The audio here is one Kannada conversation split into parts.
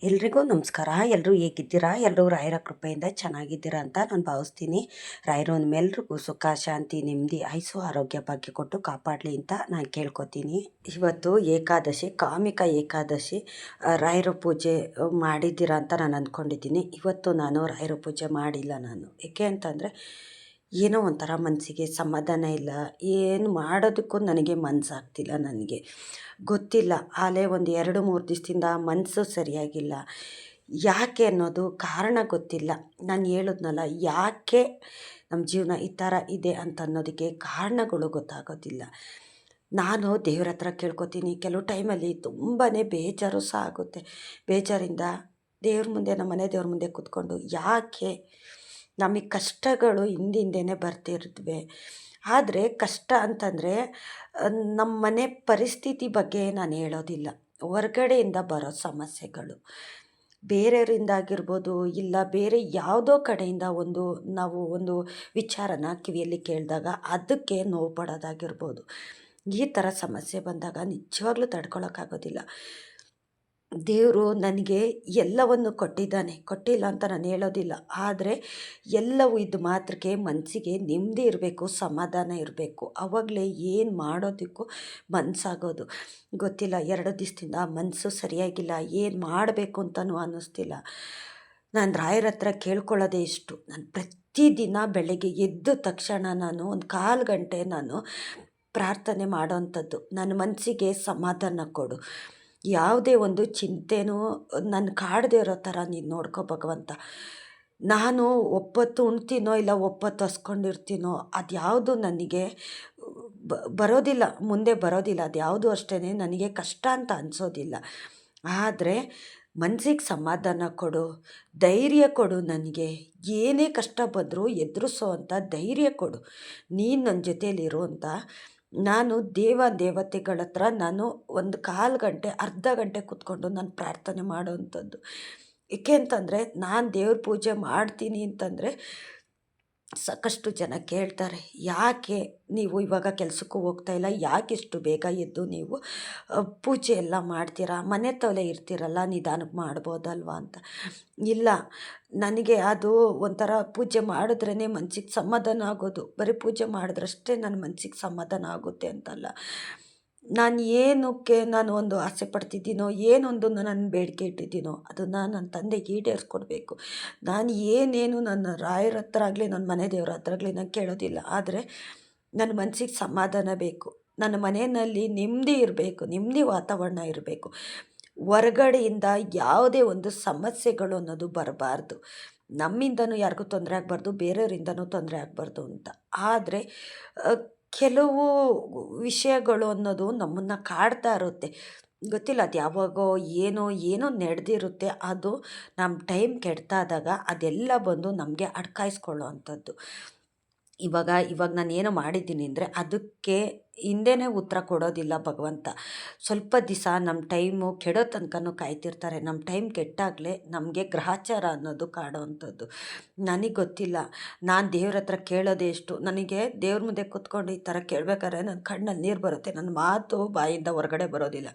ಎಲ್ರಿಗೂ ನಮಸ್ಕಾರ. ಎಲ್ಲರೂ ಹೇಗಿದ್ದೀರಾ? ಎಲ್ಲರೂ ರಾಯರ ಕೃಪೆಯಿಂದ ಚೆನ್ನಾಗಿದ್ದೀರಾ ಅಂತ ನಾನು ಭಾವಿಸ್ತೀನಿ. ರಾಯರು ನಿಮ್ಮೆಲ್ರಿಗೂ ಸುಖ, ಶಾಂತಿ, ನೆಮ್ಮದಿ, ಆಯುಸ್ಸು, ಆರೋಗ್ಯ, ಭಾಗ್ಯ ಕೊಟ್ಟು ಕಾಪಾಡಲಿ ಅಂತ ನಾನು ಕೇಳ್ಕೊತೀನಿ. ಇವತ್ತು ಏಕಾದಶಿ, ಕಾಮಿಕ ಏಕಾದಶಿ. ರಾಯರ ಪೂಜೆ ಮಾಡಿದ್ದೀರಾ ಅಂತ ನಾನು ಅಂದ್ಕೊಂಡಿದ್ದೀನಿ. ಇವತ್ತು ನಾನು ರಾಯರ ಪೂಜೆ ಮಾಡಿಲ್ಲ. ಏಕೆ ಅಂತಂದರೆ ಏನೋ ಒಂಥರ ಮನಸ್ಸಿಗೆ ಸಮಾಧಾನ ಇಲ್ಲ. ಏನು ಮಾಡೋದಕ್ಕೂ ನನಗೆ ಮನಸ್ಸಾಗ್ತಿಲ್ಲ. ನನಗೆ ಗೊತ್ತಿಲ್ಲ, ಆಲೇ ಒಂದು 2-3 ದಿವಸದಿಂದ ಮನಸ್ಸು ಸರಿಯಾಗಿಲ್ಲ. ಯಾಕೆ ಅನ್ನೋದು ಕಾರಣ ಗೊತ್ತಿಲ್ಲ. ನಾನು ಹೇಳಿದ್ನಲ್ಲ, ಯಾಕೆ ನಮ್ಮ ಜೀವನ ಈ ಥರ ಇದೆ ಅಂತ ಅನ್ನೋದಕ್ಕೆ ಕಾರಣಗಳು ಗೊತ್ತಾಗೋದಿಲ್ಲ. ನಾನು ದೇವ್ರ ಹತ್ರ ಕೇಳ್ಕೊತೀನಿ. ಕೆಲವು ಟೈಮಲ್ಲಿ ತುಂಬಾ ಬೇಜಾರು ಸಹ ಆಗುತ್ತೆ. ಬೇಜಾರಿಂದ ದೇವ್ರ ಮುಂದೆ, ನಮ್ಮ ಮನೆ ದೇವ್ರ ಮುಂದೆ ಕೂತ್ಕೊಂಡು, ಯಾಕೆ ನಮಗೆ ಕಷ್ಟಗಳು ಹಿಂದಿಂದೇನೆ ಬರ್ತಿರ್ತವೆ. ಆದರೆ ಕಷ್ಟ ಅಂತಂದರೆ ನಮ್ಮ ಮನೆ ಪರಿಸ್ಥಿತಿ ಬಗ್ಗೆ ನಾನು ಹೇಳೋದಿಲ್ಲ. ಹೊರ್ಗಡೆಯಿಂದ ಬರೋ ಸಮಸ್ಯೆಗಳು ಬೇರೆಯವರಿಂದ ಆಗಿರ್ಬೋದು, ಇಲ್ಲ ಬೇರೆ ಯಾವುದೋ ಕಡೆಯಿಂದ ನಾವು ಒಂದು ವಿಚಾರನ ಕಿವಿಯಲ್ಲಿ ಕೇಳಿದಾಗ ಅದಕ್ಕೆ ನೋವು ಪಡೋದಾಗಿರ್ಬೋದು. ಈ ಥರ ಸಮಸ್ಯೆ ಬಂದಾಗ ನಿಜವಾಗ್ಲೂ ತಡ್ಕೊಳಕ್ಕಾಗೋದಿಲ್ಲ. ದೇವರು ನನಗೆ ಎಲ್ಲವನ್ನು ಕೊಟ್ಟಿದ್ದಾನೆ, ಕೊಟ್ಟಿಲ್ಲ ಅಂತ ನಾನು ಹೇಳೋದಿಲ್ಲ. ಆದರೆ ಎಲ್ಲವೂ ಇದ್ದು ಮಾತ್ರಕ್ಕೆ ಮನಸ್ಸಿಗೆ ನೆಮ್ಮದಿ ಇರಬೇಕು, ಸಮಾಧಾನ ಇರಬೇಕು. ಆವಾಗಲೇ ಏನು ಮಾಡೋದಕ್ಕೂ ಮನಸ್ಸಾಗೋದು. ಗೊತ್ತಿಲ್ಲ, 2 ದಿವಸದಿಂದ ಮನಸ್ಸು ಸರಿಯಾಗಿಲ್ಲ. ಏನು ಮಾಡಬೇಕು ಅಂತಲೂ ಅನ್ನಿಸ್ತಿಲ್ಲ. ನಾನು ರಾಯರ ಹತ್ರ ಕೇಳ್ಕೊಳ್ಳೋದೇ ಇಷ್ಟು. ನಾನು ಪ್ರತಿದಿನ ಬೆಳಗ್ಗೆ ಎದ್ದ ತಕ್ಷಣ ನಾನು ಒಂದು 1/4 ಗಂಟೆ ನಾನು ಪ್ರಾರ್ಥನೆ ಮಾಡೋವಂಥದ್ದು. ನನ್ನ ಮನಸ್ಸಿಗೆ ಸಮಾಧಾನ ಕೊಡು, ಯಾವುದೇ ಒಂದು ಚಿಂತೆನೂ ನನ್ನ ಕಾಡದೇ ಇರೋ ಥರ ನೀನು ನೋಡ್ಕೋ ಭಗವಂತ. ನಾನು ಒಪ್ಪತ್ತು ಉಣ್ತೀನೋ ಇಲ್ಲ ಒಪ್ಪತ್ತು ಹಸ್ಕೊಂಡಿರ್ತೀನೋ, ಅದ್ಯಾವುದು ನನಗೆ ಬರೋದಿಲ್ಲ, ಮುಂದೆ ಬರೋದಿಲ್ಲ. ಅದ್ಯಾವುದು ಅಷ್ಟೇ ನನಗೆ ಕಷ್ಟ ಅಂತ ಅನಿಸೋದಿಲ್ಲ. ಆದರೆ ಮನಸ್ಸಿಗೆ ಸಮಾಧಾನ ಕೊಡು, ಧೈರ್ಯ ಕೊಡು. ನನಗೆ ಏನೇ ಕಷ್ಟ ಬಂದರೂ ಎದುರಿಸೋ ಅಂಥ ಧೈರ್ಯ ಕೊಡು. ನೀನು ನನ್ನ ಜೊತೇಲಿರು ಅಂತ ನಾನು ದೇವತೆಗಳ ಹತ್ರ ನಾನು ಒಂದು 1/4 ಗಂಟೆ, ಅರ್ಧ ಗಂಟೆ ಕೂತ್ಕೊಂಡು ನಾನು ಪ್ರಾರ್ಥನೆ ಮಾಡೋವಂಥದ್ದು. ಏಕೆ ಅಂತಂದರೆ ನಾನು ದೇವ್ರ ಪೂಜೆ ಮಾಡ್ತೀನಿ ಅಂತಂದರೆ ಸಾಕಷ್ಟು ಜನ ಕೇಳ್ತಾರೆ, ಯಾಕೆ ನೀವು ಇವಾಗ ಕೆಲಸಕ್ಕೂ ಹೋಗ್ತಾಯಿಲ್ಲ, ಯಾಕೆ ಇಷ್ಟು ಬೇಗ ಎದ್ದು ನೀವು ಪೂಜೆ ಎಲ್ಲ ಮಾಡ್ತೀರಾ, ಮನೆ ತಲೆ ಇರ್ತೀರಲ್ಲ, ನಿಧಾನಕ್ಕೆ ಮಾಡ್ಬೋದಲ್ವ ಅಂತ. ಇಲ್ಲ, ನನಗೆ ಅದು ಒಂಥರ ಪೂಜೆ ಮಾಡಿದ್ರೇ ಮನ್ಸಿಗೆ ಸಮಾಧಾನ ಆಗೋದು. ಬರೀ ಪೂಜೆ ಮಾಡಿದ್ರಷ್ಟೇ ನನ್ನ ಮನ್ಸಿಗೆ ಸಮಾಧಾನ ಆಗುತ್ತೆ ಅಂತಲ್ಲ. ನಾನು ಏನಕ್ಕೆ ನಾನು ಒಂದು ಆಸೆ ಪಡ್ತಿದ್ದೀನೋ, ಏನೊಂದು ನನ್ನ ಬೇಡಿಕೆ ಇಟ್ಟಿದ್ದೀನೋ ಅದನ್ನು ನನ್ನ ತಂದೆಗೆ ಈಡೇರಿಸ್ಕೊಡ್ಬೇಕು. ನಾನು ಏನೇನು ನನ್ನ ರಾಯರ ಹತ್ರ ಆಗಲಿ, ನನ್ನ ಮನೆ ದೇವ್ರ ಹತ್ರ ಆಗಲಿ ನಾನು ಕೇಳೋದಿಲ್ಲ. ಆದರೆ ನನ್ನ ಮನಸ್ಸಿಗೆ ಸಮಾಧಾನ ಬೇಕು, ನನ್ನ ಮನೆಯಲ್ಲಿ ನೆಮ್ಮದಿ ಇರಬೇಕು, ನೆಮ್ಮದಿ ವಾತಾವರಣ ಇರಬೇಕು. ಹೊರಗಡೆಯಿಂದ ಯಾವುದೇ ಒಂದು ಸಮಸ್ಯೆಗಳು ಅನ್ನೋದು ಬರಬಾರ್ದು. ನಮ್ಮಿಂದನೂ ಯಾರಿಗೂ ತೊಂದರೆ ಆಗಬಾರ್ದು, ಬೇರೆಯವರಿಂದನೂ ತೊಂದರೆ ಆಗಬಾರ್ದು ಅಂತ. ಆದರೆ ಕೆಲವು ವಿಷಯಗಳು ಅನ್ನೋದು ನಮ್ಮನ್ನು ಕಾಡ್ತಾ ಇರುತ್ತೆ. ಗೊತ್ತಿಲ್ಲ, ಅದು ಯಾವಾಗೋ ಏನೋ ನಡೆದಿರುತ್ತೆ. ಅದು ನಮ್ಮ ಟೈಮ್ ಕೆಡ್ತಾದಾಗ ಅದೆಲ್ಲ ಬಂದು ನಮಗೆ ಅಡ್ಕಾಯಿಸ್ಕೊಳ್ಳೋ ಅಂಥದ್ದು. ಇವಾಗ ನಾನು ಏನೋ ಮಾಡಿದ್ದೀನಿ ಅಂದರೆ ಅದಕ್ಕೆ ಹಿಂದೆನೇ ಉತ್ತರ ಕೊಡೋದಿಲ್ಲ ಭಗವಂತ. ಸ್ವಲ್ಪ ದಿವಸ ನಮ್ಮ ಟೈಮು ಕೆಡೋ ತನಕನೂ ಕಾಯ್ತಿರ್ತಾರೆ. ನಮ್ಮ ಟೈಮ್ ಕೆಟ್ಟಾಗಲೇ ನಮಗೆ ಗ್ರಹಚಾರ ಅನ್ನೋದು ಕಾಡೋವಂಥದ್ದು. ನನಗೆ ಗೊತ್ತಿಲ್ಲ, ನಾನು ದೇವ್ರ ಹತ್ರ ಕೇಳೋದೇ ಎಷ್ಟು. ನನಗೆ ದೇವ್ರ ಮುಂದೆ ಕೂತ್ಕೊಂಡು ಈ ಥರ ಕೇಳಬೇಕಾದ್ರೆ ನನ್ನ ಕಣ್ಣಲ್ಲಿ ನೀರು ಬರುತ್ತೆ. ನನ್ನ ಮಾತು ಬಾಯಿಂದ ಹೊರಗಡೆ ಬರೋದಿಲ್ಲ.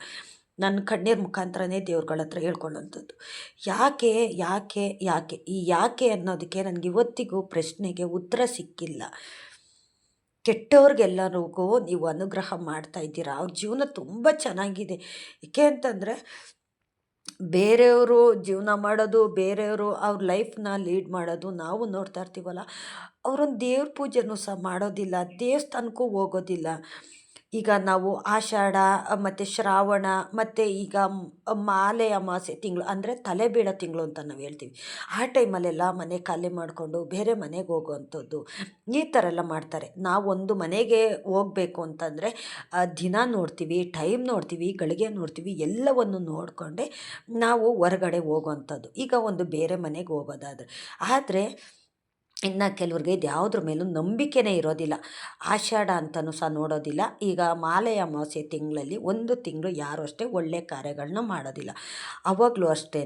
ನನ್ನ ಕಣ್ಣೀರ ಮುಖಾಂತರನೇ ದೇವ್ರುಗಳ ಹತ್ರ ಹೇಳ್ಕೊಳ್ಳೋಂಥದ್ದು. ಯಾಕೆ ಯಾಕೆ ಯಾಕೆ ಈ ಯಾಕೆ ಅನ್ನೋದಕ್ಕೆ ನನಗೆ ಇವತ್ತಿಗೂ ಪ್ರಶ್ನೆಗೆ ಉತ್ತರ ಸಿಕ್ಕಿಲ್ಲ. ಕೆಟ್ಟವ್ರಿಗೆಲ್ಲರಿಗೂ ನೀವು ಅನುಗ್ರಹ ಮಾಡ್ತಾ ಇದ್ದೀರಾ, ಅವ್ರ ಜೀವನ ತುಂಬ ಚೆನ್ನಾಗಿದೆ. ಏಕೆ ಅಂತಂದರೆ ಬೇರೆಯವರು ಜೀವನ ಮಾಡೋದು, ಬೇರೆಯವರು ಅವ್ರ ಲೈಫ್ನ ಲೀಡ್ ಮಾಡೋದು ನಾವು ನೋಡ್ತಾ ಇರ್ತೀವಲ್ಲ. ಅವರೊಂದು ದೇವ್ರ ಪೂಜೆನೂ ಸಹ ಮಾಡೋದಿಲ್ಲ, ದೇವಸ್ಥಾನಕ್ಕೂ ಹೋಗೋದಿಲ್ಲ. ಈಗ ನಾವು ಆಷಾಢ ಮತ್ತು ಶ್ರಾವಣ ಮತ್ತು ಈಗ ಮಾಲೆ ಅಮಾವಾಸ್ಯೆ ತಿಂಗಳು ಅಂದರೆ ತಲೆ ಬೀಳೋ ತಿಂಗಳು ಅಂತ ನಾವು ಹೇಳ್ತೀವಿ. ಆ ಟೈಮಲ್ಲೆಲ್ಲ ಮನೆ ಖಾಲಿ ಮಾಡಿಕೊಂಡು ಬೇರೆ ಮನೆಗೆ ಹೋಗುವಂಥದ್ದು, ಈ ಥರ ಎಲ್ಲ ಮಾಡ್ತಾರೆ. ನಾವೊಂದು ಮನೆಗೆ ಹೋಗಬೇಕು ಅಂತಂದರೆ ದಿನ ನೋಡ್ತೀವಿ, ಟೈಮ್ ನೋಡ್ತೀವಿ, ಗಳಿಗೆ ನೋಡ್ತೀವಿ, ಎಲ್ಲವನ್ನು ನೋಡಿಕೊಂಡೆ ನಾವು ಹೊರಗಡೆ ಹೋಗೋವಂಥದ್ದು. ಈಗ ಒಂದು ಬೇರೆ ಮನೆಗೆ ಹೋಗೋದಾದರೆ. ಆದರೆ ಇನ್ನು ಕೆಲವ್ರಿಗೆ ಇದು ಯಾವುದ್ರ ಮೇಲೂ ನಂಬಿಕೆನೇ ಇರೋದಿಲ್ಲ. ಆಷಾಢ ಅಂತಲೂ ಸಹ ನೋಡೋದಿಲ್ಲ. ಈಗ ಮಾಲೆ ಅಮಾವಾಸ್ಯೆ ತಿಂಗಳಲ್ಲಿ 1 ತಿಂಗಳು ಯಾರೂ ಅಷ್ಟೇ ಒಳ್ಳೆಯ ಕಾರ್ಯಗಳನ್ನ ಮಾಡೋದಿಲ್ಲ. ಅವಾಗಲೂ ಅಷ್ಟೇ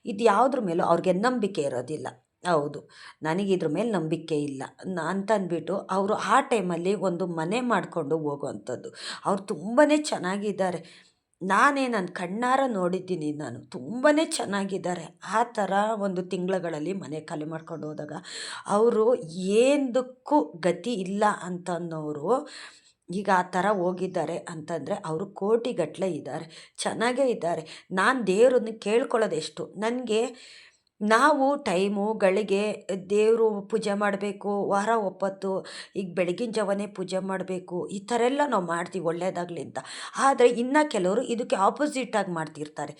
ಇದು ಯಾವುದ್ರ ಮೇಲೂ ಅವ್ರಿಗೆ ನಂಬಿಕೆ ಇರೋದಿಲ್ಲ. ಹೌದು, ನನಗಿದ್ರ ಮೇಲೆ ನಂಬಿಕೆ ಇಲ್ಲ ಅಂತಂದ್ಬಿಟ್ಟು ಅವರು ಆ ಟೈಮಲ್ಲಿ ಒಂದು ಮನೆ ಮಾಡಿಕೊಂಡು ಹೋಗೋವಂಥದ್ದು. ಅವ್ರು ತುಂಬಾ ಚೆನ್ನಾಗಿದ್ದಾರೆ. ನನ್ನ ಕಣ್ಣಾರ ನೋಡಿದ್ದೀನಿ ನಾನು. ತುಂಬಾ ಚೆನ್ನಾಗಿದ್ದಾರೆ. ಆ ಥರ ಒಂದು ತಿಂಗಳುಗಳಲ್ಲಿ ಮನೆ ಖಾಲಿ ಮಾಡ್ಕೊಂಡು ಹೋದಾಗ ಅವರು ಏನಕ್ಕೂ ಗತಿ ಇಲ್ಲ ಅಂತ ಅನ್ನೋರು ಈಗ ಆ ಥರ ಹೋಗಿದ್ದಾರೆ ಅಂತಂದರೆ ಅವರು ಕೋಟಿಗಟ್ಟಲೆ ಇದ್ದಾರೆ, ಚೆನ್ನಾಗೇ ಇದ್ದಾರೆ. ನಾನು ದೇವ್ರನ್ನ ಕೇಳ್ಕೊಳ್ಳೋದೆಷ್ಟು, ನನಗೆ ನಾವು ಟೈಮು ಗಳಿಗೆ ದೇವರು ಪೂಜೆ ಮಾಡಬೇಕು, ವಾರ ಒಪ್ಪತ್ತು ಈಗ ಬೆಳಗಿನ ಜಾವನೇ ಪೂಜೆ ಮಾಡಬೇಕು, ಈ ಥರ ಎಲ್ಲ ನಾವು ಮಾಡ್ತೀವಿ ಒಳ್ಳೆಯದಾಗಲಿ ಅಂತ. ಆದರೆ ಇನ್ನು ಕೆಲವರು ಇದಕ್ಕೆ ಆಪೋಸಿಟಾಗಿ ಮಾಡ್ತಿರ್ತಾರೆ.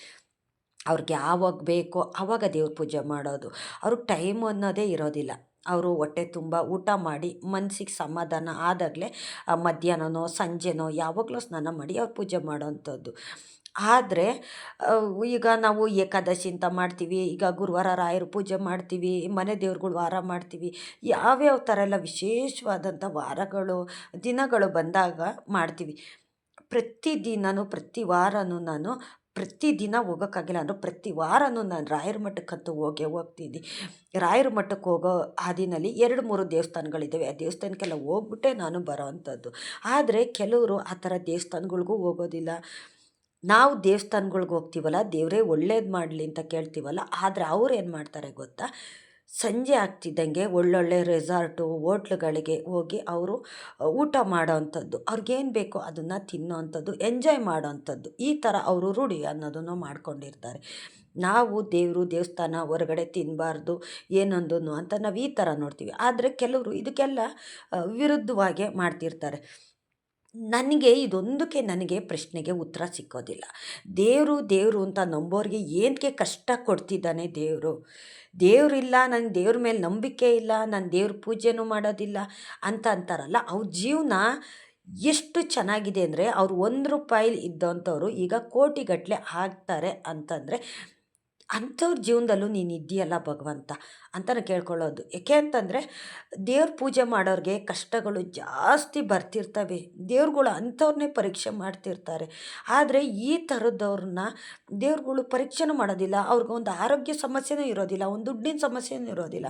ಅವ್ರಿಗೆ ಯಾವಾಗ ಬೇಕೋ ಆವಾಗ ದೇವ್ರ ಪೂಜೆ ಮಾಡೋದು. ಅವ್ರಿಗೆ ಟೈಮು ಅನ್ನೋದೇ ಇರೋದಿಲ್ಲ. ಅವರು ಹೊಟ್ಟೆ ತುಂಬ ಊಟ ಮಾಡಿ ಮನಸ್ಸಿಗೆ ಸಮಾಧಾನ ಆದಾಗಲೇ ಮಧ್ಯಾಹ್ನನೋ ಸಂಜೆನೋ ಯಾವಾಗಲೂ ಸ್ನಾನ ಮಾಡಿ ಅವ್ರು ಪೂಜೆ ಮಾಡೋವಂಥದ್ದು. ಆದರೆ ಈಗ ನಾವು ಏಕಾದಶಿ ಅಂತ ಮಾಡ್ತೀವಿ, ಈಗ ಗುರುವಾರ ರಾಯರ ಪೂಜೆ ಮಾಡ್ತೀವಿ, ಮನೆ ದೇವ್ರುಗಳು ವಾರ ಮಾಡ್ತೀವಿ. ಯಾವ್ಯಾವ ಥರ ಎಲ್ಲ ವಿಶೇಷವಾದಂಥ ವಾರಗಳು ದಿನಗಳು ಬಂದಾಗ ಮಾಡ್ತೀವಿ. ಪ್ರತಿ ವಾರನೂ ನಾನು ಪ್ರತಿದಿನ ಹೋಗೋಕ್ಕಾಗಿಲ್ಲ ಅಂದರೂ ಪ್ರತಿ ವಾರನೂ ನಾನು ರಾಯರ ಮಠಕ್ಕಂತೂ ಹೋಗ್ತೀನಿ. ರಾಯರ ಮಠಕ್ಕೆ ಹೋಗೋ ಹಾದಿನಲ್ಲಿ 2-3 ದೇವಸ್ಥಾನಗಳಿದ್ದಾವೆ. ಆ ದೇವಸ್ಥಾನಕ್ಕೆಲ್ಲ ಹೋಗ್ಬಿಟ್ಟೆ ನಾನು ಬರೋ ಅಂಥದ್ದು. ಆದರೆ ಕೆಲವರು ಆ ಥರ ದೇವಸ್ಥಾನಗಳ್ಗೂ ಹೋಗೋದಿಲ್ಲ. ನಾವು ದೇವಸ್ಥಾನಗಳ್ಗೆ ಹೋಗ್ತೀವಲ್ಲ, ದೇವರೇ ಒಳ್ಳೇದು ಮಾಡಲಿ ಅಂತ ಕೇಳ್ತೀವಲ್ಲ, ಆದರೆ ಅವ್ರು ಏನು ಮಾಡ್ತಾರೆ ಗೊತ್ತಾ, ಸಂಜೆ ಆಗ್ತಿದ್ದಂಗೆ ಒಳ್ಳೊಳ್ಳೆ ರೆಸಾರ್ಟು ಹೋಟ್ಲುಗಳಿಗೆ ಹೋಗಿ ಅವರು ಊಟ ಮಾಡೋ ಅಂಥದ್ದು, ಅವ್ರಿಗೇನು ಬೇಕೋ ಅದನ್ನು ತಿನ್ನೋ ಅಂಥದ್ದು, ಎಂಜಾಯ್ ಮಾಡೋ ಅಂಥದ್ದು, ಈ ಥರ ಅವರು ರೂಢಿ ಅನ್ನೋದನ್ನು ಮಾಡ್ಕೊಂಡಿರ್ತಾರೆ. ನಾವು ದೇವಸ್ಥಾನ ಹೊರಗಡೆ ತಿನ್ನಬಾರ್ದು ಏನೊಂದು ಅಂತ ನಾವು ಈ ಥರ ನೋಡ್ತೀವಿ. ಆದರೆ ಕೆಲವರು ಇದಕ್ಕೆಲ್ಲ ವಿರುದ್ಧವಾಗೇ ಮಾಡ್ತಿರ್ತಾರೆ. ನನಗೆ ಪ್ರಶ್ನೆಗೆ ಉತ್ತರ ಸಿಕ್ಕೋದಿಲ್ಲ. ದೇವರು ಅಂತ ನಂಬೋರಿಗೆ ಏನಕ್ಕೆ ಕಷ್ಟ ಕೊಡ್ತಿದ್ದಾನೆ ದೇವರು? ದೇವರಿಲ್ಲ, ನಂಗೆ ದೇವ್ರ ಮೇಲೆ ನಂಬಿಕೆ ಇಲ್ಲ, ನಾನು ದೇವ್ರ ಪೂಜೆನೂ ಮಾಡೋದಿಲ್ಲ ಅಂತ ಅಂತಾರಲ್ಲ, ಅವ್ರ ಜೀವನ ಎಷ್ಟು ಚೆನ್ನಾಗಿದೆ ಅಂದರೆ, ಅವ್ರು ₹1 ಇದ್ದಂಥವ್ರು ಈಗ ಕೋಟಿಗಟ್ಟಲೆ ಆಗ್ತಾರೆ ಅಂತಂದರೆ, ಅಂಥವ್ರ ಜೀವನದಲ್ಲೂ ನೀನು ಇದ್ದೀಯಲ್ಲ ಭಗವಂತ ಅಂತ ನಾನು ಕೇಳ್ಕೊಳ್ಳೋದು. ಏಕೆ ಅಂತಂದರೆ, ದೇವ್ರ ಪೂಜೆ ಮಾಡೋರಿಗೆ ಕಷ್ಟಗಳು ಜಾಸ್ತಿ ಬರ್ತಿರ್ತವೆ. ದೇವ್ರುಗಳು ಅಂಥವ್ರನ್ನೇ ಪರೀಕ್ಷೆ ಮಾಡ್ತಿರ್ತಾರೆ. ಆದರೆ ಈ ಥರದವ್ರನ್ನ ದೇವ್ರುಗಳು ಪರೀಕ್ಷೆನೂ ಮಾಡೋದಿಲ್ಲ. ಅವ್ರಿಗೊಂದು ಆರೋಗ್ಯ ಸಮಸ್ಯೆನೂ ಇರೋದಿಲ್ಲ, ಒಂದು ದುಡ್ಡಿನ ಸಮಸ್ಯೆನೂ ಇರೋದಿಲ್ಲ.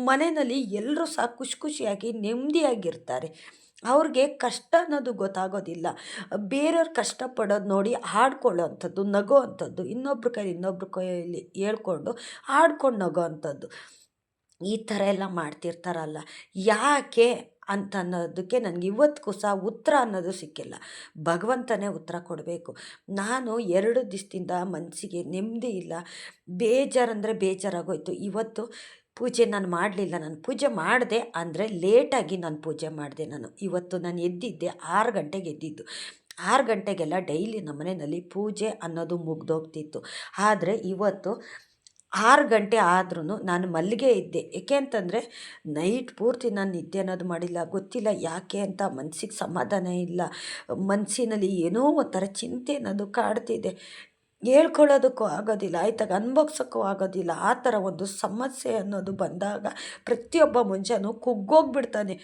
ಮನೆಯಲ್ಲಿ ಎಲ್ಲರೂ ಸಹ ಖುಷಿಯಾಗಿ ನೆಮ್ಮದಿಯಾಗಿರ್ತಾರೆ. ಅವ್ರಿಗೆ ಕಷ್ಟ ಅನ್ನೋದು ಗೊತ್ತಾಗೋದಿಲ್ಲ. ಬೇರೆಯವ್ರು ಕಷ್ಟಪಡೋದು ನೋಡಿ ಹಾಡ್ಕೊಳ್ಳೋ ಅಂಥದ್ದು, ನಗೋ ಅಂಥದ್ದು, ಇನ್ನೊಬ್ರ ಕೈಯಲ್ಲಿ ಹೇಳ್ಕೊಂಡು ಹಾಡ್ಕೊಂಡು ನಗೋ ಅಂಥದ್ದು, ಈ ಥರ ಎಲ್ಲ ಮಾಡ್ತಿರ್ತಾರಲ್ಲ, ಯಾಕೆ ಅಂತ ಅನ್ನೋದಕ್ಕೆ ನನಗೆ ಇವತ್ತಿಗೂ ಸಹ ಉತ್ತರ ಅನ್ನೋದು ಸಿಕ್ಕಿಲ್ಲ. ಭಗವಂತನೇ ಉತ್ತರ ಕೊಡಬೇಕು. ನಾನು 2 ದಿವಸದಿಂದ ಮನಸ್ಸಿಗೆ ನೆಮ್ಮದಿ ಇಲ್ಲ, ಬೇಜಾರಂದರೆ ಬೇಜಾರಾಗೋಯ್ತು. ಇವತ್ತು ಪೂಜೆ ನಾನು ಮಾಡಲಿಲ್ಲ. ನಾನು ಪೂಜೆ ಮಾಡಿದೆ ಅಂದರೆ ಲೇಟಾಗಿ ನಾನು ಪೂಜೆ ಮಾಡಿದೆ. ಇವತ್ತು ನಾನು ಎದ್ದಿದ್ದೆ 6 ಗಂಟೆಗೆ ಎದ್ದಿದ್ದು. 6 ಗಂಟೆಗೆಲ್ಲ ಡೈಲಿ ನಮ್ಮ ಮನೆಯಲ್ಲಿ ಪೂಜೆ ಅನ್ನೋದು ಮುಗ್ದೋಗ್ತಿತ್ತು. ಆದರೆ ಇವತ್ತು 6 ಗಂಟೆ ಆದ್ರೂ ನಾನು ಮಲ್ಲಿಗೆ ಇದ್ದೆ. ಏಕೆ ಅಂತಂದರೆ ನೈಟ್ ಪೂರ್ತಿ ನಾನು ನಿದ್ದೆ ಅನ್ನೋದು ಮಾಡಿಲ್ಲ. ಗೊತ್ತಿಲ್ಲ ಯಾಕೆ ಅಂತ, ಮನಸ್ಸಿಗೆ ಸಮಾಧಾನ ಇಲ್ಲ, ಮನಸ್ಸಿನಲ್ಲಿ ಏನೋ ಒಂಥರ ಚಿಂತೆ ಅನ್ನೋದು ಕಾಡ್ತಿದೆ. ಹೇಳ್ಕೊಳ್ಳೋದಕ್ಕೂ ಆಗೋದಿಲ್ಲ, ಆಯ್ತಾಗ ಅನುಭವ್ಸೋಕ್ಕೂ ಆಗೋದಿಲ್ಲ. ಆ ಥರ ಒಂದು ಸಮಸ್ಯೆ ಅನ್ನೋದು ಬಂದಾಗ ಪ್ರತಿಯೊಬ್ಬ ಮನುಷ್ಯನೂ ಕುಗ್ಗೋಗ್ಬಿಡ್ತಾನೆ.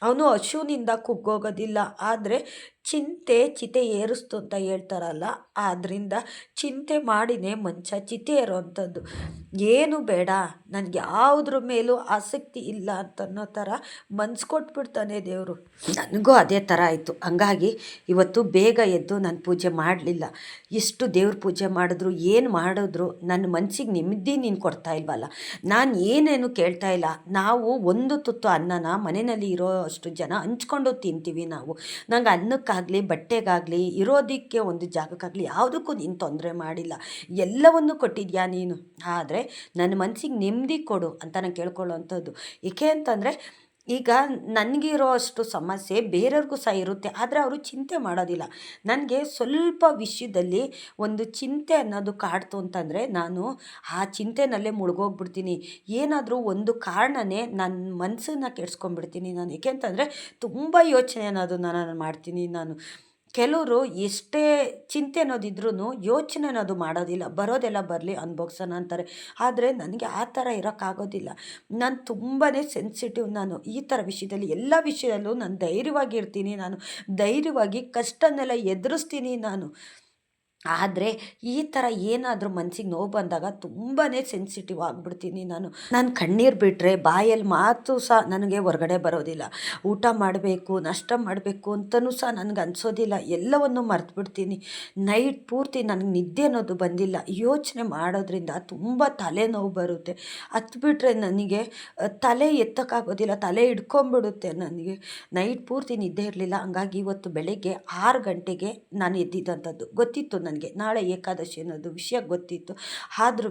ಅವನು ಹಶುವಿನಿಂದ ಕುಗ್ಗೋಗೋದಿಲ್ಲ, ಆದರೆ ಚಿತೆ ಏರಿಸ್ತು ಅಂತ ಹೇಳ್ತಾರಲ್ಲ, ಆದ್ದರಿಂದ ಚಿಂತೆ ಮಾಡಿನೇ ಮನುಷ್ಯ ಚಿತೆ ಏರೋವಂಥದ್ದು. ಏನು ಬೇಡ, ನನಗೆ ಯಾವುದ್ರ ಮೇಲೂ ಆಸಕ್ತಿ ಇಲ್ಲ ಅಂತನ್ನೋ ಥರ ಮನ್ಸು ಕೊಟ್ಬಿಡ್ತಾನೆ ದೇವರು. ನನಗೂ ಅದೇ ಥರ ಆಯಿತು. ಹಂಗಾಗಿ ಇವತ್ತು ಬೇಗ ಎದ್ದು ನಾನು ಪೂಜೆ ಮಾಡಲಿಲ್ಲ. ಎಷ್ಟು ದೇವ್ರ ಪೂಜೆ ಮಾಡಿದ್ರು ಏನು ಮಾಡಿದ್ರು ನನ್ನ ಮನಸ್ಸಿಗೆ ನೆಮ್ಮದಿ ನೀನು ಕೊಡ್ತಾ ಇಲ್ವಲ್ಲ. ನಾನು ಏನೇನು ಕೇಳ್ತಾ ಇಲ್ಲ. ನಾವು ಒಂದು ತುತ್ತು ಅನ್ನನ ಮನೆಯಲ್ಲಿ ಇರೋ ಅಷ್ಟು ಜನ ಹಂಚ್ಕೊಂಡು ತಿಂತೀವಿ ನಾವು. ನಂಗೆ ಅನ್ನಕ್ಕಾಗಲಿ ಬಟ್ಟೆಗಾಗಲಿ ಇರೋದಕ್ಕೆ ಒಂದು ಜಾಗಕ್ಕಾಗಲಿ ಯಾವುದಕ್ಕೂ ನೀನು ತೊಂದರೆ ಮಾಡಿಲ್ಲ. ಎಲ್ಲವನ್ನು ಕೊಟ್ಟಿದ್ಯಾ ನೀನು, ಆದರೆ ನನ್ನ ಮನಸ್ಸಿಗೆ ನೆಮ್ಮದಿ ಕೊಡು ಅಂತ ನಾನು ಕೇಳ್ಕೊಳ್ಳೋವಂಥದ್ದು. ಏಕೆ ಅಂತಂದರೆ, ಈಗ ನನಗಿರೋ ಅಷ್ಟು ಸಮಸ್ಯೆ ಬೇರೆಯವ್ರಿಗೂ ಸಹ ಇರುತ್ತೆ, ಆದರೆ ಅವರು ಚಿಂತೆ ಮಾಡೋದಿಲ್ಲ. ನನಗೆ ಸ್ವಲ್ಪ ವಿಷಯದಲ್ಲಿ ಒಂದು ಚಿಂತೆ ಅನ್ನೋದು ಕಾಡ್ತು ಅಂತಂದರೆ ನಾನು ಆ ಚಿಂತೆನಲ್ಲೇ ಮುಳುಗೋಗ್ಬಿಡ್ತೀನಿ. ಏನಾದರೂ ಒಂದು ಕಾರಣನೇ ನನ್ನ ಮನಸ್ಸನ್ನು ಕೆಡಿಸ್ಕೊಂಡ್ಬಿಡ್ತೀನಿ ನಾನು. ಏಕೆ ಅಂತಂದರೆ ತುಂಬ ಯೋಚನೆ ಅನ್ನೋದನ್ನು ನಾನು ಮಾಡ್ತೀನಿ ನಾನು. ಕೆಲವರು ಎಷ್ಟೇ ಚಿಂತೆ ಅನ್ನೋದಿದ್ರೂ ಯೋಚನೆ ಅನ್ನೋದು ಮಾಡೋದಿಲ್ಲ, ಬರೋದೆಲ್ಲ ಬರಲಿ ಅನುಭವ್ಸೋಣ ಅಂತಾರೆ. ಆದರೆ ನನಗೆ ಆ ಥರ ಇರೋಕ್ಕಾಗೋದಿಲ್ಲ. ನಾನು ತುಂಬಾ ಸೆನ್ಸಿಟಿವ್. ನಾನು ಈ ಥರ ವಿಷಯದಲ್ಲಿ ಎಲ್ಲ ವಿಷಯದಲ್ಲೂ ನಾನು ಧೈರ್ಯವಾಗಿರ್ತೀನಿ. ನಾನು ಧೈರ್ಯವಾಗಿ ಕಷ್ಟನೆಲ್ಲ ಎದುರಿಸ್ತೀನಿ ನಾನು. ಆದರೆ ಈ ಥರ ಏನಾದರೂ ಮನ್ಸಿಗೆ ನೋವು ಬಂದಾಗ ತುಂಬಾ ಸೆನ್ಸಿಟಿವ್ ಆಗಿಬಿಡ್ತೀನಿ ನಾನು. ನಾನು ಕಣ್ಣೀರು ಬಿಟ್ಟರೆ ಬಾಯಲ್ಲಿ ಮಾತು ಸಹ ನನಗೆ ಹೊರಗಡೆ ಬರೋದಿಲ್ಲ. ಊಟ ಮಾಡಬೇಕು, ನಾಷ್ಟ ಮಾಡಬೇಕು ಅಂತಲೂ ಸಹ ನನಗೆ ಅನಿಸೋದಿಲ್ಲ. ಎಲ್ಲವನ್ನು ಮರೆತುಬಿಡ್ತೀನಿ. ನೈಟ್ ಪೂರ್ತಿ ನನಗೆ ನಿದ್ದೆ ಅನ್ನೋದು ಬಂದಿಲ್ಲ. ಯೋಚನೆ ಮಾಡೋದ್ರಿಂದ ತುಂಬ ತಲೆನೋವು ಬರುತ್ತೆ. ಅದು ಬಿಟ್ಟರೆ ನನಗೆ ತಲೆ ಎತ್ತಕ್ಕಾಗೋದಿಲ್ಲ, ತಲೆ ಹಿಡ್ಕೊಂಬಿಡುತ್ತೆ ನನಗೆ. ನೈಟ್ ಪೂರ್ತಿ ನಿದ್ದೆ ಇರಲಿಲ್ಲ. ಹಂಗಾಗಿ ಇವತ್ತು ಬೆಳಗ್ಗೆ 6 ಗಂಟೆಗೆ ನಾನು ಎದ್ದಿದ್ದಂಥದ್ದು. ಗೊತ್ತಿತ್ತು ನನಗೆ ನಾಳೆ ಏಕಾದಶಿ ಅನ್ನೋದು ವಿಷಯ ಗೊತ್ತಿತ್ತು. ಆದ್ರೂ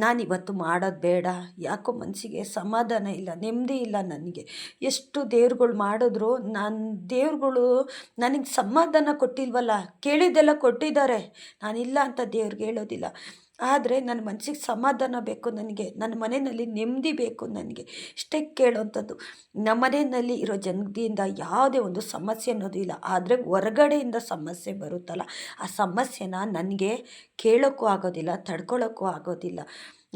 ನಾನಿವತ್ತು ಮಾಡೋದು ಬೇಡ, ಯಾಕೋ ಮನಸ್ಸಿಗೆ ಸಮಾಧಾನ ಇಲ್ಲ, ನೆಮ್ಮದಿ ಇಲ್ಲ ನನಗೆ. ಎಷ್ಟು ದೇವ್ರುಗಳು ಮಾಡಿದ್ರು ದೇವ್ರುಗಳು ನನಗೆ ಸಮಾಧಾನ ಕೊಟ್ಟಿಲ್ವಲ್ಲ. ಕೇಳಿದ್ದೆಲ್ಲ ಕೊಟ್ಟಿದ್ದಾರೆ, ನಾನಿಲ್ಲ ಅಂತ ದೇವ್ರಿಗೆ ಹೇಳೋದಿಲ್ಲ. ಆದರೆ ನನ್ನ ಮನಸ್ಸಿಗೆ ಸಮಾಧಾನ ಬೇಕು ನನಗೆ, ನನ್ನ ಮನೆಯಲ್ಲಿ ನೆಮ್ಮದಿ ಬೇಕು ನನಗೆ, ಇಷ್ಟೇ ಕೇಳೋವಂಥದ್ದು. ನಮ್ಮ ಮನೆಯಲ್ಲಿ ಇರೋ ಜನದಿಂದ ಯಾವುದೇ ಒಂದು ಸಮಸ್ಯೆ ಅನ್ನೋದು ಇಲ್ಲ. ಆದರೆ ಹೊರಗಡೆಯಿಂದ ಸಮಸ್ಯೆ ಬರುತ್ತಲ್ಲ, ಆ ಸಮಸ್ಯೆನ ನನಗೆ ಕೇಳೋಕ್ಕೂ ಆಗೋದಿಲ್ಲ, ತಡ್ಕೊಳ್ಳೋಕ್ಕೂ ಆಗೋದಿಲ್ಲ.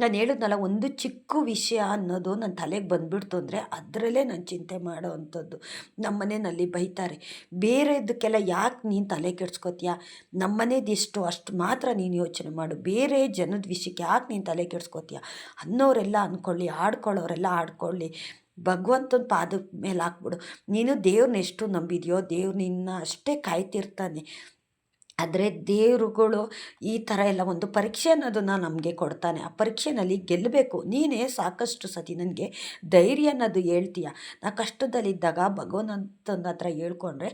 ನಾನು ಹೇಳಿದ್ನಲ್ಲ, ಒಂದು ಚಿಕ್ಕ ವಿಷಯ ಅನ್ನೋದು ನನ್ನ ತಲೆಗೆ ಬಂದುಬಿಡ್ತು ಅಂದರೆ ಅದರಲ್ಲೇ ನಾನು ಚಿಂತೆ ಮಾಡೋ ಅಂಥದ್ದು. ನಮ್ಮ ಮನೆಯಲ್ಲಿ ಬೈತಾರೆ, ಬೇರೆದಕ್ಕೆಲ್ಲ ಯಾಕೆ ನೀನು ತಲೆ ಕೆಡ್ಸ್ಕೊತೀಯ? ನಮ್ಮ ಮನೇದು ಎಷ್ಟು ಅಷ್ಟು ಮಾತ್ರ ನೀನು ಯೋಚನೆ ಮಾಡು, ಬೇರೆ ಜನದ ವಿಷಯಕ್ಕೆ ಯಾಕೆ ನೀನು ತಲೆ ಕೆಡ್ಸ್ಕೊತೀಯ? ಅನ್ನೋರೆಲ್ಲ ಅಂದ್ಕೊಳ್ಳಿ, ಆಡ್ಕೊಳ್ಳೋರೆಲ್ಲ ಆಡ್ಕೊಳ್ಳಿ, ಭಗವಂತನ ಪಾದದ ಮೇಲೆ ಹಾಕ್ಬಿಡು. ನೀನು ದೇವ್ರನ್ನ ಎಷ್ಟು ನಂಬಿದೆಯೋ ದೇವ್ರು ನಿನ್ನ ಅಷ್ಟೇ ಕಾಯ್ತಿರ್ತಾನೆ. ಆದರೆ ದೇವರುಗಳು ಈ ಥರ ಎಲ್ಲ ಒಂದು ಪರೀಕ್ಷೆ ಅನ್ನೋದನ್ನು ನಮಗೆ ಕೊಡ್ತಾನೆ. ಆ ಪರೀಕ್ಷೆಯಲ್ಲಿ ಗೆಲ್ಲಬೇಕು. ನೀನೇ ಸಾಕಷ್ಟು ಸತಿ ನನಗೆ ಧೈರ್ಯ ಅನ್ನೋದು ಹೇಳ್ತೀಯ. ನಾ ಕಷ್ಟದಲ್ಲಿದ್ದಾಗ ಭಗವಂತನ ಹತ್ರ ಹೇಳ್ಕೊಂಡ್ರೆ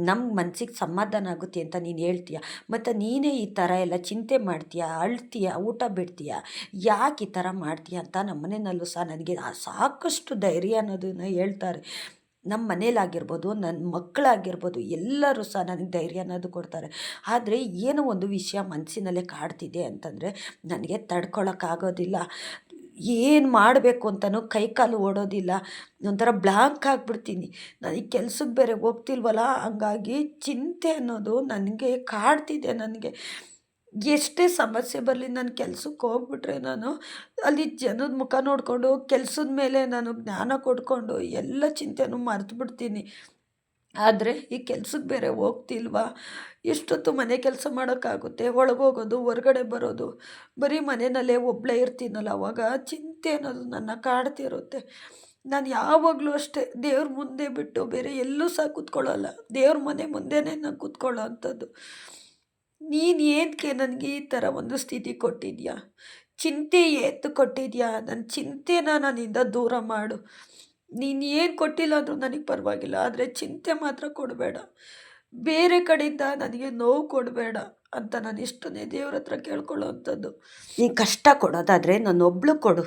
ನಮ್ಮ ಮನಸ್ಸಿಗೆ ಸಮಾಧಾನ ಆಗುತ್ತೆ ಅಂತ ನೀನು ಹೇಳ್ತೀಯ. ಮತ್ತು ನೀನೇ ಈ ಥರ ಎಲ್ಲ ಚಿಂತೆ ಮಾಡ್ತೀಯ, ಅಳ್ತೀಯ, ಊಟ ಬಿಡ್ತೀಯ, ಯಾಕೆ ಈ ಥರ ಮಾಡ್ತೀಯ ಅಂತ ನಮ್ಮ ಮನೆಯಲ್ಲೂ ಸಹ ನನಗೆ ಸಾಕಷ್ಟು ಧೈರ್ಯ ಅನ್ನೋದನ್ನು ಹೇಳ್ತಾರೆ. ನಮ್ಮ ಮನೇಲಾಗಿರ್ಬೋದು, ನನ್ನ ಮಕ್ಕಳಾಗಿರ್ಬೋದು, ಎಲ್ಲರೂ ಸಹ ನನಗೆ ಧೈರ್ಯ ಅನ್ನೋದು ಕೊಡ್ತಾರೆ. ಆದರೆ ಏನೋ ಒಂದು ವಿಷಯ ಮನಸ್ಸಿನಲ್ಲೇ ಕಾಡ್ತಿದೆ ಅಂತಂದರೆ ನನಗೆ ತಡ್ಕೊಳಕ್ಕಾಗೋದಿಲ್ಲ. ಏನು ಮಾಡಬೇಕು ಅಂತಲೂ ಕೈಕಾಲು ಓಡೋದಿಲ್ಲ. ಒಂಥರ ಬ್ಲ್ಯಾಂಕ್ ಆಗಿಬಿಡ್ತೀನಿ. ನನಗೆ ಕೆಲ್ಸಕ್ಕೆ ಬೇರೆ ಹೋಗ್ತಿಲ್ವಲ್ಲ, ಹಂಗಾಗಿ ಚಿಂತೆ ಅನ್ನೋದು ನನಗೆ ಕಾಡ್ತಿದೆ ನನಗೆ. ಎಷ್ಟೇ ಸಮಸ್ಯೆ ಬರಲಿ, ನಾನು ಕೆಲ್ಸಕ್ಕೆ ಹೋಗ್ಬಿಟ್ರೆ ನಾನು ಅಲ್ಲಿ ಜನದ ಮುಖ ನೋಡಿಕೊಂಡು ಕೆಲ್ಸದ ಮೇಲೆ ನಾನು ಜ್ಞಾನ ಕೊಟ್ಕೊಂಡು ಎಲ್ಲ ಚಿಂತೆನೂ ಮರೆತುಬಿಡ್ತೀನಿ. ಆದರೆ ಈ ಕೆಲ್ಸಕ್ಕೆ ಬೇರೆ ಹೋಗ್ತಿಲ್ವಾ, ಎಷ್ಟೊತ್ತು ಮನೆ ಕೆಲಸ ಮಾಡೋಕ್ಕಾಗುತ್ತೆ? ಒಳಗೋಗೋದು, ಹೊರಗಡೆ ಬರೋದು, ಬರೀ ಮನೆಯಲ್ಲೇ ಒಬ್ಬಳೇ ಇರ್ತೀನಲ್ಲ, ಅವಾಗ ಚಿಂತೆ ಅನ್ನೋದು ನನ್ನ ಕಾಡ್ತಿರುತ್ತೆ. ನಾನು ಯಾವಾಗಲೂ ಅಷ್ಟೇ ದೇವ್ರ ಮುಂದೆ ಬಿಟ್ಟು ಬೇರೆ ಎಲ್ಲೂ ಸಹ ಕೂತ್ಕೊಳ್ಳಲ್ಲ. ದೇವ್ರ ಮನೆ ಮುಂದೆನೇ ನಾನು ಕೂತ್ಕೊಳ್ಳೋ ಅಂಥದ್ದು. ನೀನು ಏನಕ್ಕೆ ನನಗೆ ಈ ಥರ ಒಂದು ಸ್ಥಿತಿ ಕೊಟ್ಟಿದ್ಯಾ? ಚಿಂತೆ ಏತು ಕೊಟ್ಟಿದ್ಯಾ? ನನ್ನ ಚಿಂತೆನ ನನ್ನಿಂದ ದೂರ ಮಾಡು. ನೀನು ಏನು ಕೊಟ್ಟಿಲ್ಲ ಅಂದರೂ ನನಗೆ ಪರವಾಗಿಲ್ಲ, ಆದರೆ ಚಿಂತೆ ಮಾತ್ರ ಕೊಡಬೇಡ. ಬೇರೆ ಕಡೆಯಿಂದ ನನಗೆ ನೋವು ಕೊಡಬೇಡ ಅಂತ ನಾನು ಎಷ್ಟನೇ ದೇವ್ರ ಹತ್ರ ಕೇಳ್ಕೊಳ್ಳೋ ಅಂಥದ್ದು. ನೀನು ಕಷ್ಟ ಕೊಡೋದಾದರೆ ನನ್ನೊಬ್ಳು ಕೊಡು.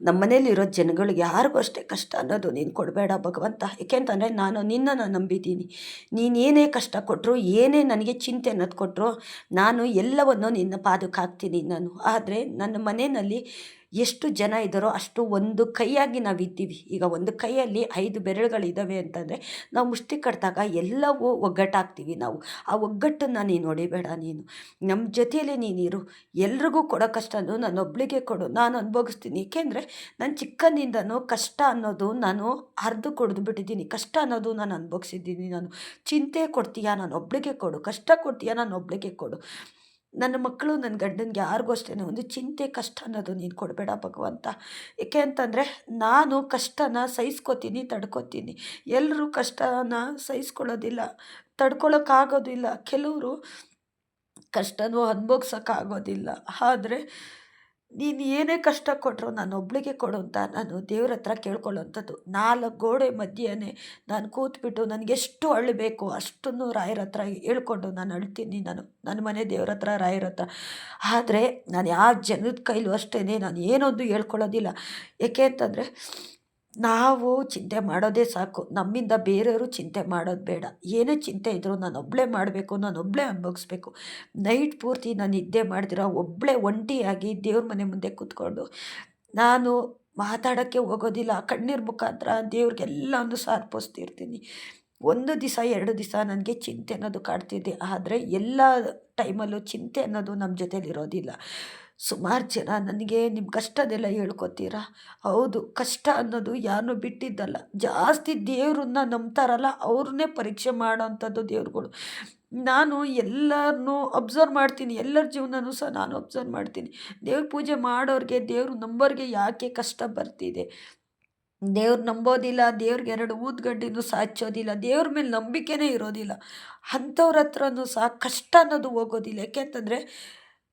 ನಮ್ಮ ಮನೇಲಿರೋ ಜನಗಳಿಗೆ ಯಾರಿಗೂ ಅಷ್ಟೇ ಕಷ್ಟ ಅನ್ನೋದು ನೀನು ಕೊಡಬೇಡ ಭಗವಂತ. ಏಕೆಂತಂದರೆ ನಾನು ನಿನ್ನನ್ನು ನಂಬಿದ್ದೀನಿ. ನೀನು ಏನೇ ಕಷ್ಟ ಕೊಟ್ಟರು, ಏನೇ ನನಗೆ ಚಿಂತೆ ಅನ್ನೋದು ಕೊಟ್ಟರು, ನಾನು ಎಲ್ಲವನ್ನು ನಿನ್ನ ಪಾದಕ್ಕೆ ಹಾಕ್ತೀನಿ ನಾನು. ಆದರೆ ನನ್ನ ಮನೆಯಲ್ಲಿ ಎಷ್ಟು ಜನ ಇದ್ದಾರೋ ಅಷ್ಟು ಒಂದು ಕೈಯಾಗಿ ನಾವಿದ್ದೀವಿ. ಈಗ ಒಂದು ಕೈಯಲ್ಲಿ 5 ಬೆರಳುಗಳಿದ್ದಾವೆ ಅಂತಂದರೆ ನಾವು ಮುಷ್ಟಿ ಕಟ್ಟಿದಾಗ ಎಲ್ಲವೂ ಒಗ್ಗಟ್ಟಾಗ್ತೀವಿ ನಾವು. ಆ ಒಗ್ಗಟ್ಟನ್ನು ನೀನು ಹೊಡಿಬೇಡ ನೀನು. ನಮ್ಮ ಜೊತೆಯಲ್ಲೇ ನೀನಿರು. ಎಲ್ರಿಗೂ ಕೊಡೋ ಕಷ್ಟನೂ ನಾನೊಬ್ಬಳಿಗೆ ಕೊಡು, ನಾನು ಅನುಭವಿಸ್ತೀನಿ. ಏಕೆಂದರೆ ನಾನು ಚಿಕ್ಕಂದಿಂದನೂ ಕಷ್ಟ ಅನ್ನೋದು ನಾನು ಹರಿದು ಕುಡ್ದು ಬಿಟ್ಟಿದ್ದೀನಿ. ಕಷ್ಟ ಅನ್ನೋದು ನಾನು ಅನುಭವಿಸಿದ್ದೀನಿ ನಾನು. ಚಿಂತೆ ಕೊಡ್ತೀಯಾ, ನಾನೊಬ್ಬಳಿಗೆ ಕೊಡು. ಕಷ್ಟ ಕೊಡ್ತೀಯಾ, ನಾನೊಬ್ಬಳಿಗೆ ಕೊಡು. ನನ್ನ ಮಕ್ಕಳು, ನನ್ನ ಗಂಡನಿಗೆ ಯಾರಿಗೂ ಅಷ್ಟೇ ಒಂದು ಚಿಂತೆ ಕಷ್ಟ ಅನ್ನೋದು ನೀನು ಕೊಡಬೇಡ ಭಗವಂತ. ಏಕೆ ಅಂತಂದರೆ ನಾನು ಕಷ್ಟನ ಸಹಿಸ್ಕೋತೀನಿ, ತಡ್ಕೋತೀನಿ. ಎಲ್ಲರೂ ಕಷ್ಟನ ಸಹಿಸ್ಕೊಳ್ಳೋದಿಲ್ಲ, ತಡ್ಕೊಳಕ್ಕಾಗೋದಿಲ್ಲ. ಕೆಲವರು ಕಷ್ಟನೂ ಅನುಭವ್ಸೋಕ್ಕಾಗೋದಿಲ್ಲ. ಆದರೆ ನೀನು ಏನೇ ಕಷ್ಟ ಕೊಟ್ಟರು ನಾನೊಬ್ಬಳಿಗೆ ಕೊಡು ಅಂತ ನಾನು ದೇವ್ರ ಹತ್ರ ಕೇಳ್ಕೊಳ್ಳೋವಂಥದ್ದು. 4 ಗೋಡೆ ಮಧ್ಯೆಯೇ ನಾನು ಕೂತ್ಬಿಟ್ಟು ನನಗೆಷ್ಟು ಅಳಬೇಕು ಅಷ್ಟನ್ನು ರಾಯರ ಹತ್ರ ಹೇಳ್ಕೊಂಡು ನಾನು ಅಳ್ತೀನಿ ನಾನು. ನನ್ನ ಮನೆ ದೇವ್ರ ಹತ್ರ, ರಾಯರ ಹತ್ರ. ಆದರೆ ನಾನು ಯಾವ ಜನದ ಕೈಲೂ ಅಷ್ಟೇ ನಾನು ಏನೊಂದು ಹೇಳ್ಕೊಳ್ಳೋದಿಲ್ಲ. ಏಕೆ ಅಂತಂದರೆ ನಾವು ಚಿಂತೆ ಮಾಡೋದೇ ಸಾಕು. ನಮ್ಮಿಂದ ಬೇರೆಯವರು ಚಿಂತೆ ಮಾಡೋದು ಬೇಡ. ಏನೇ ಚಿಂತೆ ಇದ್ದರೂ ನಾನೊಬ್ಬಳೇ ಮಾಡಬೇಕು, ನಾನೊಬ್ಬಳೇ ಅನುಭವಿಸ್ಬೇಕು. ನೈಟ್ ಪೂರ್ತಿ ನಾನು ನಿದ್ದೆ ಮಾಡ್ದಿರ ಒಬ್ಬಳೇ ಒಂಟಿಯಾಗಿ ದೇವ್ರ ಮನೆ ಮುಂದೆ ಕೂತ್ಕೊಂಡು ನಾನು ಮಾತಾಡೋಕ್ಕೆ ಹೋಗೋದಿಲ್ಲ. ಕಣ್ಣೀರು ಮುಖಾಂತರ ದೇವ್ರಿಗೆಲ್ಲನೂ ಸಹ ಅರ್ಪಿಸ್ತಿರ್ತೀನಿ. 1 ದಿವಸ 2 ದಿವಸ ನನಗೆ ಚಿಂತೆ ಅನ್ನೋದು ಕಾಡ್ತಿದೆ. ಆದರೆ ಎಲ್ಲ ಟೈಮಲ್ಲೂ ಚಿಂತೆ ಅನ್ನೋದು ನಮ್ಮ ಜೊತೆಲಿರೋದಿಲ್ಲ. ಸುಮಾರು ಜನ ನನಗೆ ನಿಮ್ಮ ಕಷ್ಟದೆಲ್ಲ ಹೇಳ್ಕೊತೀರಾ? ಹೌದು, ಕಷ್ಟ ಅನ್ನೋದು ಯಾರನ್ನೂ ಬಿಟ್ಟಿದ್ದಲ್ಲ. ಜಾಸ್ತಿ ದೇವ್ರನ್ನ ನಂಬ್ತಾರಲ್ಲ ಅವ್ರನ್ನೇ ಪರೀಕ್ಷೆ ಮಾಡೋ ಅಂಥದ್ದು ದೇವ್ರುಗಳು. ನಾನು ಎಲ್ಲರನ್ನೂ ಅಬ್ಸರ್ವ್ ಮಾಡ್ತೀನಿ, ಎಲ್ಲರ ಜೀವನನೂ ಸಹ ನಾನು ಅಬ್ಸರ್ವ್ ಮಾಡ್ತೀನಿ. ದೇವ್ರ ಪೂಜೆ ಮಾಡೋರಿಗೆ, ದೇವ್ರು ನಂಬೋರಿಗೆ ಯಾಕೆ ಕಷ್ಟ ಬರ್ತಿದೆ? ದೇವ್ರು ನಂಬೋದಿಲ್ಲ, ದೇವ್ರಿಗೆ 2 ಊದ್ಗಡ್ಡಿನೂ ಸಾಚೋದಿಲ್ಲ, ದೇವ್ರ ಮೇಲೆ ನಂಬಿಕೆನೇ ಇರೋದಿಲ್ಲ. ಅಂಥವ್ರ ಹತ್ರನೂ ಸಹ ಕಷ್ಟ ಅನ್ನೋದು ಹೋಗೋದಿಲ್ಲ. ಯಾಕೆಂತಂದರೆ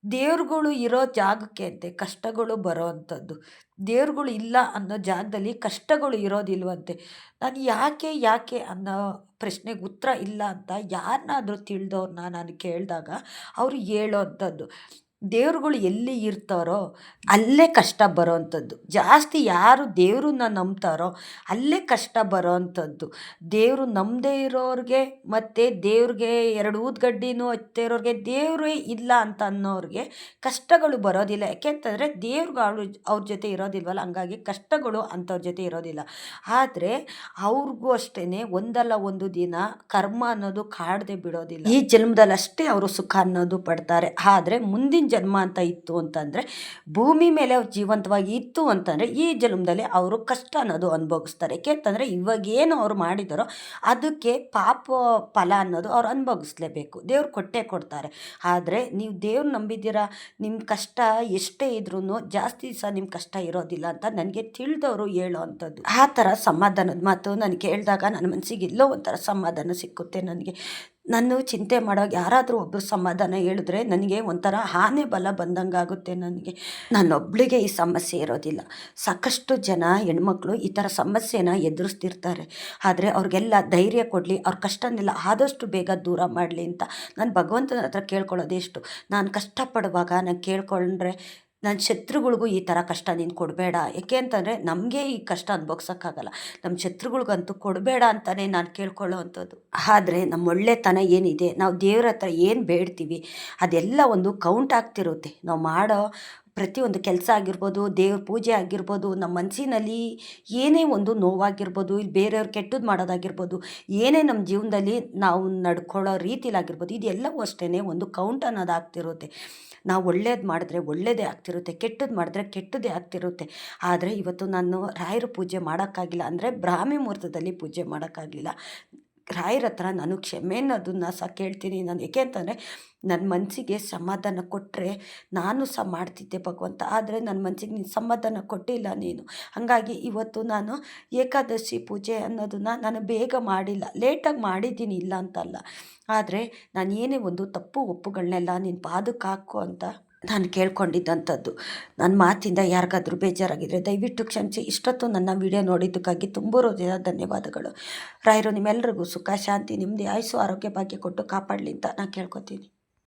ದೇವ್ರುಗಳು ಇರೋ ಜಾಗಕ್ಕೆ ಅಂತೆ ಕಷ್ಟಗಳು ಬರೋ ಅಂಥದ್ದು. ದೇವ್ರುಗಳು ಇಲ್ಲ ಅನ್ನೋ ಜಾಗದಲ್ಲಿ ಕಷ್ಟಗಳು ಇರೋದಿಲ್ವಂತೆ. ನಾನು ಯಾಕೆ ಅನ್ನೋ ಪ್ರಶ್ನೆಗೆ ಉತ್ತರ ಇಲ್ಲ ಅಂತ ಯಾರನ್ನಾದ್ರೂ ತಿಳಿದವ್ರನ್ನ ನಾನು ಕೇಳಿದಾಗ ಅವರು ಹೇಳೋ ಅಂಥದ್ದು. ದೇವ್ರುಗಳು ಎಲ್ಲಿ ಇರ್ತಾರೋ ಅಲ್ಲೇ ಕಷ್ಟ ಬರೋವಂಥದ್ದು. ಜಾಸ್ತಿ ಯಾರು ದೇವ್ರನ್ನ ನಂಬ್ತಾರೋ ಅಲ್ಲೇ ಕಷ್ಟ ಬರೋವಂಥದ್ದು. ದೇವರು ನಂಬದೇ ಇರೋರಿಗೆ ಮತ್ತು ದೇವ್ರಿಗೆ 2 ಊದ್ಗಡ್ಡಿನೂ ಹಚ್ಚದೇ ಇರೋರಿಗೆ, ದೇವರೇ ಇಲ್ಲ ಅಂತ ಅನ್ನೋರಿಗೆ ಕಷ್ಟಗಳು ಬರೋದಿಲ್ಲ. ಯಾಕೆಂತಂದರೆ ದೇವ್ರುಗಳು ಅವ್ರ ಜೊತೆ ಇರೋದಿಲ್ವಲ್ಲ, ಹಂಗಾಗಿ ಕಷ್ಟಗಳು ಅಂಥವ್ರ ಜೊತೆ ಇರೋದಿಲ್ಲ. ಆದರೆ ಅವ್ರಿಗೂ ಅಷ್ಟೇ ಒಂದಲ್ಲ ಒಂದು ದಿನ ಕರ್ಮ ಅನ್ನೋದು ಕಾಡದೆ ಬಿಡೋದಿಲ್ಲ. ಈ ಜನ್ಮದಲ್ಲಷ್ಟೇ ಅವರು ಸುಖ ಅನ್ನೋದು ಪಡ್ತಾರೆ. ಆದರೆ ಮುಂದಿನ ಜನ್ಮ ಅಂತ ಇತ್ತು ಅಂತಂದರೆ, ಭೂಮಿ ಮೇಲೆ ಅವ್ರು ಜೀವಂತವಾಗಿ ಇತ್ತು ಅಂತಂದರೆ ಈ ಜನ್ಮದಲ್ಲಿ ಅವರು ಕಷ್ಟ ಅನ್ನೋದು ಅನುಭವಿಸ್ತಾರೆ. ಏಕೆಂತಂದರೆ ಇವಾಗೇನು ಅವ್ರು ಮಾಡಿದಾರೋ ಅದಕ್ಕೆ ಪಾಪ ಫಲ ಅನ್ನೋದು ಅವ್ರು ಅನುಭವಿಸ್ಲೇಬೇಕು. ದೇವ್ರು ಕೊಟ್ಟೇ ಕೊಡ್ತಾರೆ. ಆದರೆ ನೀವು ದೇವ್ರು ನಂಬಿದ್ದೀರಾ, ನಿಮ್ಮ ಕಷ್ಟ ಎಷ್ಟೇ ಇದ್ರೂ ಜಾಸ್ತಿ ಸಹ ನಿಮ್ಮ ಕಷ್ಟ ಇರೋದಿಲ್ಲ ಅಂತ ನನಗೆ ತಿಳಿದವರು ಹೇಳೋ ಅಂಥದ್ದು. ಆ ಥರ ಸಮಾಧಾನದ ಮಾತು ನಾನು ಕೇಳಿದಾಗ ನನ್ನ ಮನಸ್ಸಿಗೆ ಎಲ್ಲೋ ಒಂಥರ ಸಮಾಧಾನ ಸಿಕ್ಕುತ್ತೆ ನನಗೆ. ನಾನು ಚಿಂತೆ ಮಾಡೋವಾಗ ಯಾರಾದರೂ ಒಬ್ಬರು ಸಮಾಧಾನ ಹೇಳಿದ್ರೆ ನನಗೆ ಒಂಥರ ಆನೆ ಬಲ ಬಂದಂಗಾಗುತ್ತೆ ನನಗೆ. ನನ್ನೊಬ್ಬಳಿಗೆ ಈ ಸಮಸ್ಯೆ ಇರೋದಿಲ್ಲ. ಸಾಕಷ್ಟು ಜನ ಹೆಣ್ಮಕ್ಳು ಈ ಥರ ಸಮಸ್ಯೆನ ಎದುರಿಸ್ತಿರ್ತಾರೆ. ಆದರೆ ಅವ್ರಿಗೆಲ್ಲ ಧೈರ್ಯ ಕೊಡಲಿ, ಅವ್ರ ಕಷ್ಟನೆಲ್ಲ ಆದಷ್ಟು ಬೇಗ ದೂರ ಮಾಡಲಿ ಅಂತ ನಾನು ಭಗವಂತನ ಹತ್ರ ಕೇಳ್ಕೊಳ್ಳೋದೆಷ್ಟು. ನಾನು ಕಷ್ಟಪಡುವಾಗ ನಾನು ಕೇಳ್ಕೊಂಡ್ರೆ ನನ್ನ ಶತ್ರುಗಳಿಗೂ ಈ ಥರ ಕಷ್ಟ ನೀನು ಕೊಡಬೇಡ. ಏಕೆ ಅಂತಂದರೆ ನಮಗೆ ಈ ಕಷ್ಟ ಅನುಭವ್ಸೋಕ್ಕಾಗಲ್ಲ. ನಮ್ಮ ಶತ್ರುಗಳ್ಗಂತೂ ಕೊಡಬೇಡ ಅಂತಲೇ ನಾನು ಕೇಳ್ಕೊಳ್ಳೋ ಅಂಥದ್ದು. ಆದರೆ ನಮ್ಮ ಒಳ್ಳೆತನ ಏನಿದೆ, ನಾವು ದೇವ್ರ ಹತ್ರ ಏನು ಬೇಡ್ತೀವಿ ಅದೆಲ್ಲ ಒಂದು ಕೌಂಟ್ ಆಗ್ತಿರುತ್ತೆ. ನಾವು ಮಾಡೋ ಪ್ರತಿಯೊಂದು ಕೆಲಸ ಆಗಿರ್ಬೋದು, ದೇವ್ರ ಪೂಜೆ ಆಗಿರ್ಬೋದು, ನಮ್ಮ ಮನಸ್ಸಿನಲ್ಲಿ ಏನೇ ಒಂದು ನೋವಾಗಿರ್ಬೋದು, ಇಲ್ಲಿ ಬೇರೆಯವ್ರು ಕೆಟ್ಟದ್ದು ಮಾಡೋದಾಗಿರ್ಬೋದು, ಏನೇ ನಮ್ಮ ಜೀವನದಲ್ಲಿ ನಾವು ನಡ್ಕೊಳ್ಳೋ ರೀತಿಲಾಗಿರ್ಬೋದು, ಇದೆಲ್ಲವೂ ಅಷ್ಟೇ ಒಂದು ಕೌಂಟ್ ಅನ್ನೋದು ಆಗ್ತಿರುತ್ತೆ. ನಾವು ಒಳ್ಳೇದು ಮಾಡಿದ್ರೆ ಒಳ್ಳೆಯದೇ ಆಗ್ತಿರುತ್ತೆ, ಕೆಟ್ಟದ್ದು ಮಾಡಿದ್ರೆ ಕೆಟ್ಟದ್ದೇ ಆಗ್ತಿರುತ್ತೆ. ಆದರೆ ಇವತ್ತು ನಾನು ರಾಯರ ಪೂಜೆ ಮಾಡೋಕ್ಕಾಗಿಲ್ಲ ಅಂದರೆ ಬ್ರಾಹ್ಮಿ ಮುಹೂರ್ತದಲ್ಲಿ ಪೂಜೆ ಮಾಡೋಕ್ಕಾಗಲಿಲ್ಲ. ರಾಯರ ಹತ್ರ ನಾನು ಕ್ಷಮೆ ಅನ್ನೋದನ್ನು ಸಹ ಕೇಳ್ತೀನಿ ನಾನು. ಏಕೆ ಅಂತಂದರೆ ನನ್ನ ಮನಸ್ಸಿಗೆ ಸಮಾಧಾನ ಕೊಟ್ಟರೆ ನಾನು ಸಹ ಮಾಡ್ತಿದ್ದೆ ಭಗವಂತ. ಆದರೆ ನನ್ನ ಮನಸ್ಸಿಗೆ ನೀನು ಸಮಾಧಾನ ಕೊಟ್ಟಿಲ್ಲ ನೀನು. ಹಾಗಾಗಿ ಇವತ್ತು ನಾನು ಏಕಾದಶಿ ಪೂಜೆ ಅನ್ನೋದನ್ನು ನಾನು ಬೇಗ ಮಾಡಿಲ್ಲ, ಲೇಟಾಗಿ ಮಾಡಿದ್ದೀನಿ, ಇಲ್ಲ ಅಂತಲ್ಲ. ಆದರೆ ನಾನು ಏನೇ ಒಂದು ತಪ್ಪು ಒಪ್ಪುಗಳನ್ನೆಲ್ಲ ನಿನ್ನ ಪಾದಕ್ಕೆ ಹಾಕು ಅಂತ ನಾನು ಕೇಳ್ಕೊಂಡಿದ್ದಂಥದ್ದು. ನನ್ನ ಮಾತಿಂದ ಯಾರಿಗಾದ್ರೂ ಬೇಜಾರಾಗಿದ್ದರೆ ದಯವಿಟ್ಟು ಕ್ಷಮಿಸಿ. ಇಷ್ಟೊತ್ತು ನನ್ನ ವಿಡಿಯೋ ನೋಡಿದ್ದಕ್ಕಾಗಿ ತುಂಬ ಹೃದಯದ ಧನ್ಯವಾದಗಳು. ರಾಯರು ನಿಮ್ಮೆಲ್ಲರಿಗೂ ಸುಖ, ಶಾಂತಿ, ನೆಮ್ಮದಿ, ಆಯುಸ್ಸು, ಆರೋಗ್ಯ, ಭಾಗ್ಯ ಕೊಟ್ಟು ಕಾಪಾಡಲಿ ಅಂತ ನಾನು ಕೇಳ್ಕೊತೀನಿ.